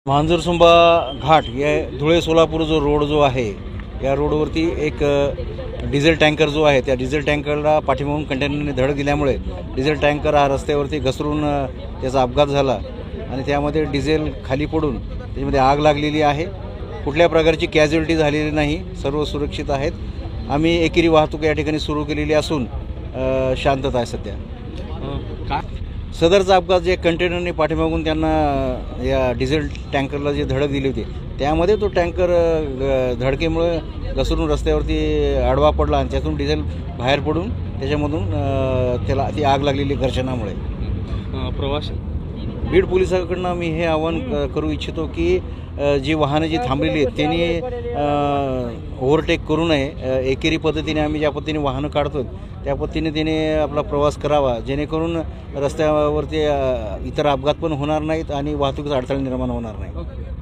मांजरसुंबा घाट या धुळे सोलापूर जो रोड जो आहे या रोडवरती एक डिझेल टँकर जो आहे त्या डिझेल टँकरला पाठीमागून कंटेनरने धडक दिल्यामुळे डिझेल टँकर हा रस्त्यावरती घसरून त्याचा अपघात झाला आणि त्यामध्ये डिझेल खाली पडून त्याच्यामध्ये आग लागलेली आहे। कुठल्या प्रकारची कॅज्युअल्टी झालेली नाही, सर्व सुरक्षित आहेत। आम्ही एकेरी वाहतूक या ठिकाणी सुरू केलेली असून शांतता आहे सध्या। सदरचा अपघात जे कंटेनरने पाठीमागून त्यांना या डिझेल टँकरला जे धडक दिली होती त्यामध्ये तो टँकर धडकेमुळे घसरून रस्त्यावरती आडवा पडला आणि त्यातून डिझेल बाहेर पडून त्याच्यामधून त्याला ती आग लागलेली घर्षणामुळे। बीड पोलिसांकडून मी हे आवाहन करू इच्छितो की जी वाहनं जी थांबलेली आहेत त्यांनी ओव्हरटेक करू नये। एकेरी पद्धतीने आम्ही ज्या पद्धतीने वाहनं काढतो त्या पद्धतीने त्याने आपला प्रवास करावा, जेणेकरून रस्त्यावरती इतर अपघात पण होणार नाहीत आणि वाहतुकीचा अडथळा निर्माण होणार नाही।